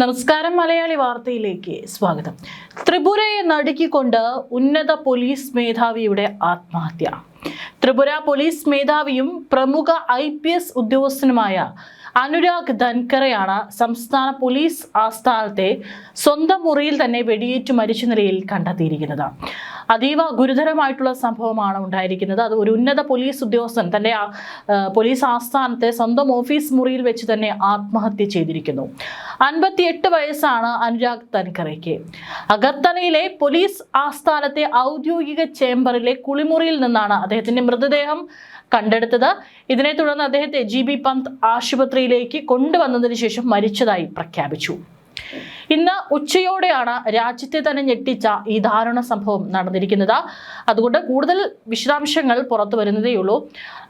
നമസ്കാരം മലയാളി വാർത്തയിലേക്ക് സ്വാഗതം. ത്രിപുരയെ നടുക്കിക്കൊണ്ട് ഉന്നത പോലീസ് മേധാവിയുടെ ആത്മഹത്യ. ത്രിപുര പോലീസ് മേധാവിയും പ്രമുഖ IPS ഉദ്യോഗസ്ഥനുമായ അനുരാഗ് ധൻഖറെയാണ് സംസ്ഥാന പോലീസ് ആസ്ഥാനത്തെ സ്വന്തം മുറിയിൽ തന്നെ വെടിയേറ്റ് മരിച്ച നിലയിൽ കണ്ടെത്തിയിരിക്കുന്നത്. അതീവ ഗുരുതരമായിട്ടുള്ള സംഭവമാണ് ഉണ്ടായിരിക്കുന്നത്. അത് ഒരു ഉന്നത പോലീസ് ഉദ്യോഗസ്ഥൻ തന്റെ പോലീസ് ആസ്ഥാനത്തെ സ്വന്തം ഓഫീസ് മുറിയിൽ വെച്ച് തന്നെ ആത്മഹത്യ ചെയ്തിരിക്കുന്നു. 58 വയസ്സാണ് അനുരാഗ് ധൻഖറയ്ക്ക്. അഗർത്തലയിലെ പോലീസ് ആസ്ഥാനത്തെ ഔദ്യോഗിക ചേംബറിലെ കുളിമുറിയിൽ നിന്നാണ് അദ്ദേഹത്തിന്റെ മൃതദേഹം കണ്ടെടുത്തത്. ഇതിനെ തുടർന്ന് അദ്ദേഹത്തെ GB പന്ത് ആശുപത്രിയിലേക്ക് കൊണ്ടുവന്നതിന് ശേഷം മരിച്ചതായി പ്രഖ്യാപിച്ചു. ഇന്ന് ഉച്ചയോടെയാണ് രാജ്യത്തെ തന്നെ ഞെട്ടിച്ച ഈ ദാരുണ സംഭവം നടന്നിരിക്കുന്നത്. അതുകൊണ്ട് കൂടുതൽ വിശദാംശങ്ങൾ പുറത്തു വരുന്നതേയുള്ളൂ.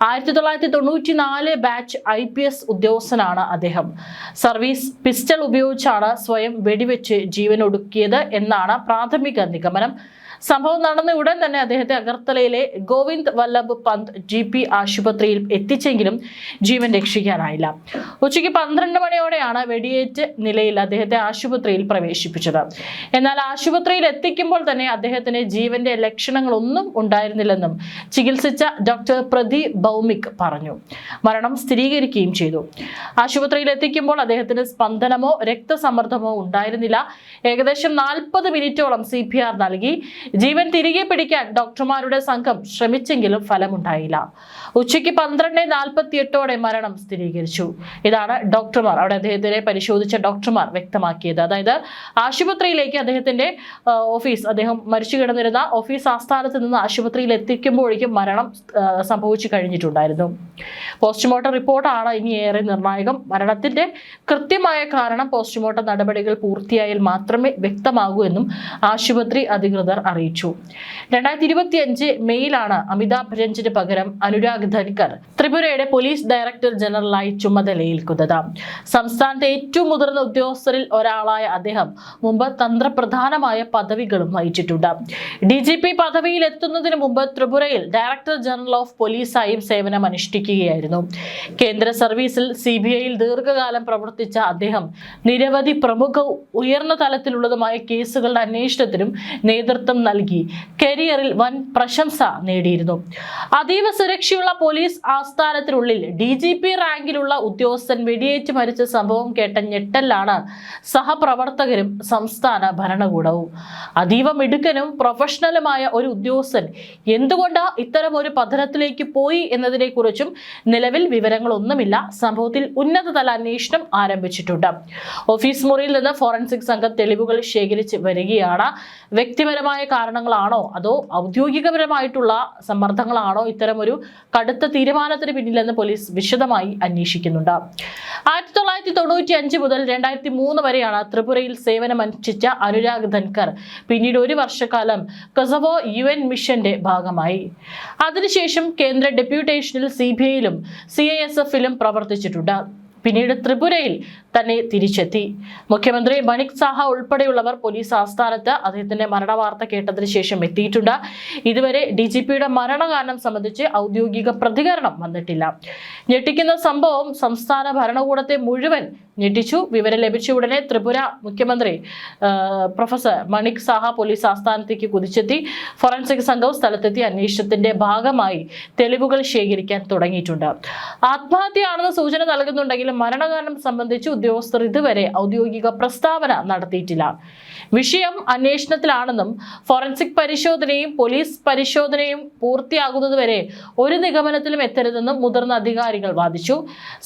1994 ബാച്ച് IPS ഉദ്യോഗസ്ഥനാണ് അദ്ദേഹം. സർവീസ് പിസ്റ്റൾ ഉപയോഗിച്ചാണ് സ്വയം വെടിവെച്ച് ജീവനൊടുക്കിയത് എന്നാണ് പ്രാഥമിക നിഗമനം. സംഭവം നടന്ന ഉടൻ തന്നെ അദ്ദേഹത്തെ അഗർത്തലയിലെ ഗോവിന്ദ് വല്ലഭ് പന്ത് GP ആശുപത്രിയിൽ എത്തിച്ചെങ്കിലും ജീവൻ രക്ഷിക്കാനായില്ല. ഉച്ചയ്ക്ക് 12 മണിയോടെയാണ് വെടിയേറ്റ് നിലയിൽ അദ്ദേഹത്തെ ആശുപത്രിയിൽ പ്രവേശിപ്പിച്ചത്. എന്നാൽ ആശുപത്രിയിൽ എത്തിക്കുമ്പോൾ തന്നെ അദ്ദേഹത്തിന് ജീവന്റെ ലക്ഷണങ്ങളൊന്നും ഉണ്ടായിരുന്നില്ലെന്നും ചികിത്സിച്ച ഡോക്ടർ പ്രദീപ് ഭൗമിക് പറഞ്ഞു. മരണം സ്ഥിരീകരിക്കുകയും ചെയ്തു. ആശുപത്രിയിൽ എത്തിക്കുമ്പോൾ അദ്ദേഹത്തിന് സ്പന്ദനമോ രക്തസമ്മർദ്ദമോ ഉണ്ടായിരുന്നില്ല. ഏകദേശം 40 മിനിറ്റോളം CPR നൽകി. ജീവൻ തിരികെ പിടിക്കാൻ ഡോക്ടർമാരുടെ സംഘം ശ്രമിച്ചെങ്കിലും ഫലമുണ്ടായില്ല. ഉച്ചയ്ക്ക് 12:48 മരണം സ്ഥിരീകരിച്ചു. ഇതാണ് ഡോക്ടർമാർ അവിടെ അദ്ദേഹത്തിനെ പരിശോധിച്ച ഡോക്ടർമാർ വ്യക്തമാക്കിയത്. അതായത് ആശുപത്രിയിലേക്ക് അദ്ദേഹത്തിന്റെ അദ്ദേഹം മരിച്ചു കിടന്നിരുന്ന ഓഫീസ് ആസ്ഥാനത്ത് നിന്ന് ആശുപത്രിയിൽ എത്തിക്കുമ്പോഴേക്കും മരണം സംഭവിച്ചു കഴിഞ്ഞിട്ടുണ്ടായിരുന്നു. പോസ്റ്റ്മോർട്ടം റിപ്പോർട്ടാണ് ഇനി ഏറെ നിർണായകം. മരണത്തിന്റെ കൃത്യമായ കാരണം പോസ്റ്റ്മോർട്ടം നടപടികൾ പൂർത്തിയായാൽ മാത്രമേ വ്യക്തമാകൂ എന്നും ആശുപത്രി അധികൃതർ അറിയിച്ചു. 2025 മെയ്യിലാണ് അമിതാഭ് രഞ്ജന് പകരം അനുരാഗ് ധൻഖർ ത്രിപുരയുടെ പോലീസ് ഡയറക്ടർ ജനറലായി ചുമതലയേൽക്കുന്നത്. സംസ്ഥാനത്തെ ഏറ്റവും മുതിർന്ന ഉദ്യോഗസ്ഥരിൽ ഒരാളായ അദ്ദേഹം മുമ്പ് തന്ത്രപ്രധാനമായ പദവികളും വഹിച്ചിട്ടുണ്ട്. DGP പദവിയിൽ എത്തുന്നതിന് മുമ്പ് ത്രിപുരയിൽ ഡയറക്ടർ ജനറൽ ഓഫ് പോലീസായും സേവനം അനുഷ്ഠിക്കുകയായിരുന്നു. കേന്ദ്ര സർവീസിൽ CBIയിൽ ദീർഘകാലം പ്രവർത്തിച്ച അദ്ദേഹം നിരവധി പ്രമുഖ ഉയർന്ന തലത്തിലുള്ളതുമായ കേസുകളുടെ അന്വേഷണത്തിനും നേതൃത്വം നൽകി കരിയറിൽ വൻ പ്രശംസ നേടിയിരുന്നു. അതീവ സുരക്ഷയുള്ള പോലീസ് ആസ്ഥാനത്തിനുള്ളിൽ DGP റാങ്കിലുള്ള ഉദ്യോഗസ്ഥൻ വെടിയേറ്റ് മരിച്ച സംഭവം കേട്ട ഞെട്ടലാണ് സഹപ്രവർത്തകരും സംസ്ഥാന ഭരണകൂടവും. അതീവ മിടുക്കനും പ്രൊഫഷണലുമായ ഒരു ഉദ്യോഗസ്ഥൻ എന്തുകൊണ്ട് ഇത്തരം ഒരു പതനത്തിലേക്ക് പോയി എന്നതിനെ കുറിച്ചും നിലവിൽ വിവരങ്ങളൊന്നുമില്ല. സംഭവത്തിൽ ഉന്നതതല അന്വേഷണം ആരംഭിച്ചിട്ടുണ്ട്. ഓഫീസ് മുറിയിൽ നിന്ന് ഫോറൻസിക് സംഘം തെളിവുകൾ ശേഖരിച്ച് വരികയാണ്. വ്യക്തിപരമായ കാരണങ്ങളാണോ അതോ ഔദ്യോഗികപരമായിട്ടുള്ള സമ്മർദ്ദങ്ങളാണോ ഇത്തരം ഒരു കടുത്ത തീരുമാനത്തിന് പിന്നിലെന്ന് പോലീസ് വിശദമായി അന്വേഷിക്കുന്നുണ്ട്. 1995 മുതൽ 2003 വരെയാണ് ത്രിപുരയിൽ സേവനമനുഷ്ഠിച്ച അനുരാഗ് ധൻഖർ പിന്നീട് 1 വർഷക്കാലം കൊസവോ UN മിഷന്റെ ഭാഗമായി. അതിനുശേഷം കേന്ദ്ര ഡെപ്യൂട്ടേഷനിൽ CBIയിലും CISFലും പ്രവർത്തിച്ചിട്ടുണ്ട്. പിന്നീട് ത്രിപുരയിൽ തന്നെ തിരിച്ചെത്തി. മുഖ്യമന്ത്രി മണിക് സാഹ ഉൾപ്പെടെയുള്ളവർ പോലീസ് ആസ്ഥാനത്ത് അദ്ദേഹത്തിന്റെ മരണവാർത്ത കേട്ടതിന് ശേഷം എത്തിയിട്ടുണ്ട്. ഇതുവരെ DGPയുടെ മരണകാരണം സംബന്ധിച്ച് ഔദ്യോഗിക പ്രതികരണം വന്നിട്ടില്ല. ഞെട്ടിക്കുന്ന സംഭവം സംസ്ഥാന ഭരണകൂടത്തെ മുഴുവൻ ഞെട്ടിച്ചു. വിവരം ലഭിച്ച ഉടനെ ത്രിപുര മുഖ്യമന്ത്രി പ്രൊഫസർ മണിക് സാഹ പോലീസ് ആസ്ഥാനത്തേക്ക് കുതിച്ചെത്തി. ഫോറൻസിക് സംഘവും സ്ഥലത്തെത്തി അന്വേഷണത്തിന്റെ ഭാഗമായി തെളിവുകൾ ശേഖരിക്കാൻ തുടങ്ങിയിട്ടുണ്ട്. ആത്മഹത്യയാണെന്ന് സൂചന നൽകുന്നുണ്ടെങ്കിലും മരണകാരണം സംബന്ധിച്ച് ഉദ്യോഗസ്ഥർ ഇതുവരെ ഔദ്യോഗിക പ്രസ്താവന നടത്തിയിട്ടില്ല. വിഷയം അന്വേഷണത്തിലാണെന്നും ഫോറൻസിക് പരിശോധനയും പോലീസ് പരിശോധനയും പൂർത്തിയാകുന്നതുവരെ ഒരു നിഗമനത്തിലും എത്തരുതെന്നും മുതിർന്ന അധികാരികൾ വാദിച്ചു.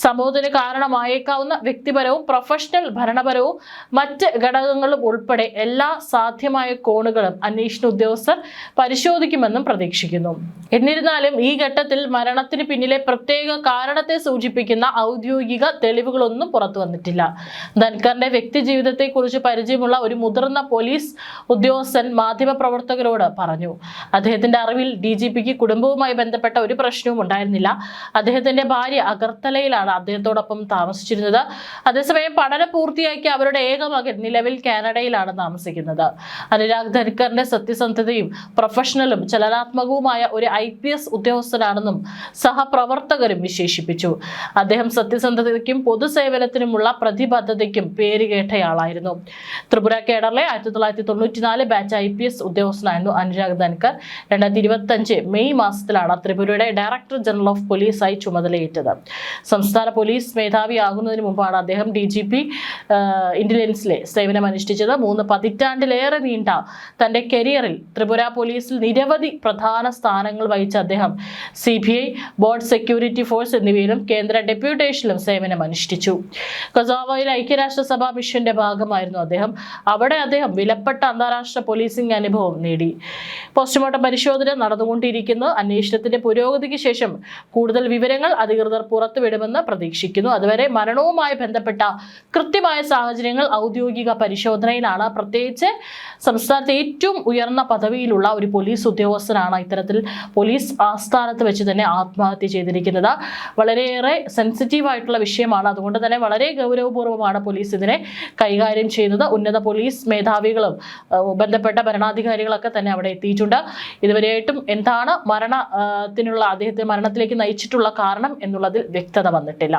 സംഭവത്തിന് കാരണമായേക്കാവുന്ന വ്യക്തിപരവും പ്രൊഫഷണൽ ഭരണപരവും മറ്റ് ഘടകങ്ങളും ഉൾപ്പെടെ എല്ലാ സാധ്യമായ കോണുകളും അന്വേഷണ ഉദ്യോഗസ്ഥർ പരിശോധിക്കുമെന്നും പ്രതീക്ഷിക്കുന്നു. എന്നിരുന്നാലും ഈ ഘട്ടത്തിൽ മരണത്തിന് പിന്നിലെ പ്രത്യേക കാരണത്തെ സൂചിപ്പിക്കുന്ന ഔദ്യോഗിക തെളിവുകളൊന്നും പുറത്തു വന്നിട്ടില്ല. ധൻഖറിന്റെ വ്യക്തി ജീവിതത്തെക്കുറിച്ച് പരിചയമുള്ള ഒരു മുതിർന്ന പോലീസ് ഉദ്യോഗസ്ഥൻ മാധ്യമപ്രവർത്തകരോട് പറഞ്ഞു. അദ്ദേഹത്തിന്റെ അറിവിൽ DGPക്ക് കുടുംബവുമായി ബന്ധപ്പെട്ട ഒരു പ്രശ്നവും ഉണ്ടായിരുന്നില്ല. അദ്ദേഹത്തിന്റെ ഭാര്യ അഗർത്തലയിലാണ് അദ്ദേഹത്തോടൊപ്പം താമസിച്ചിരുന്നത്. അതേസമയം പഠനം പൂർത്തിയാക്കി അവരുടെ ഏക മകൻ നിലവിൽ കാനഡയിലാണ് താമസിക്കുന്നത്. അനുരാഗ് ധൻകറിന്റെ സത്യസന്ധതയും പ്രൊഫഷണലും ചലനാത്മകവുമായ ഒരു IPS ഉദ്യോഗസ്ഥനാണെന്നും സഹപ്രവർത്തകരും വിശേഷിപ്പിച്ചു. അദ്ദേഹം സത്യസന്ധതയ്ക്കും പൊതുസേവനത്തിനുമുള്ള പ്രതിബദ്ധതയ്ക്കും പേരുകേട്ടയാളായിരുന്നു. ത്രിപുര കേഡറിലെ 1994 ബാച്ച് IPS ഉദ്യോഗസ്ഥനായിരുന്നു അനുരാഗ് ധൻകർ. 2025 മെയ് മാസത്തിലാണ് ത്രിപുരയുടെ ഡയറക്ടർ ജനറൽ ഓഫ് പോലീസായി ചുമതലയേറ്റത്. സംസ്ഥാന പോലീസ് മേധാവിയാകുന്നതിന് മുമ്പാണ് അദ്ദേഹം DGP ഇന്റലിജൻസിലെ സേവനമനുഷ്ഠിച്ചത്. 3 പതിറ്റാണ്ടിലേറെ നീണ്ട തന്റെ കരിയറിൽ ത്രിപുര പോലീസിൽ നിരവധി പ്രധാന സ്ഥാനങ്ങൾ വഹിച്ച അദ്ദേഹം CBI, ബോർഡ് സെക്യൂരിറ്റി ഫോഴ്സ് എന്നിവയിലും കേന്ദ്ര ഡെപ്യൂട്ടേഷനിലും സേവനമനുഷ്ഠിച്ചു. കൊസാവോയിലെ ഐക്യരാഷ്ട്രസഭാ മിഷന്റെ ഭാഗമായിരുന്നു അദ്ദേഹം. അവിടെ അദ്ദേഹം വിലപ്പെട്ട അന്താരാഷ്ട്ര പോലീസിംഗ് അനുഭവം നേടി. പോസ്റ്റ്മോർട്ടം പരിശോധന നടന്നുകൊണ്ടിരിക്കുന്നു. അന്വേഷണത്തിന്റെ പുരോഗതിക്ക് ശേഷം കൂടുതൽ വിവരങ്ങൾ അധികൃതർ പുറത്തുവിടുമെന്ന് പ്രതീക്ഷിക്കുന്നു. അതുവരെ മരണവുമായി ബന്ധപ്പെട്ട കൃത്യമായ സാഹചര്യങ്ങൾ ഔദ്യോഗിക പരിശോധനയിലാണ്. പ്രത്യേകിച്ച് സംസ്ഥാനത്തെ ഏറ്റവും ഉയർന്ന പദവിയിലുള്ള ഒരു പോലീസ് ഉദ്യോഗസ്ഥനാണ് ഇത്തരത്തിൽ പോലീസ് ആസ്ഥാനത്ത് വെച്ച് തന്നെ ആത്മഹത്യ ചെയ്തിരിക്കുന്നത്. വളരെയേറെ സെൻസിറ്റീവ് ആയിട്ടുള്ള വിഷയമാണ്. അതുകൊണ്ട് തന്നെ വളരെ ഗൗരവപൂർവ്വമാണ് പോലീസ് ഇതിനെ കൈകാര്യം ചെയ്യുന്നത്. ഉന്നത പോലീസ് മേധാവികളും ബന്ധപ്പെട്ട ഭരണാധികാരികളൊക്കെ തന്നെ അവിടെ എത്തിയിട്ടുണ്ട്. ഇതുവരെയായിട്ടും എന്താണ് അദ്ദേഹത്തെ മരണത്തിലേക്ക് നയിച്ചിട്ടുള്ള കാരണം എന്നുള്ളതിൽ വ്യക്തത വന്നിട്ടില്ല.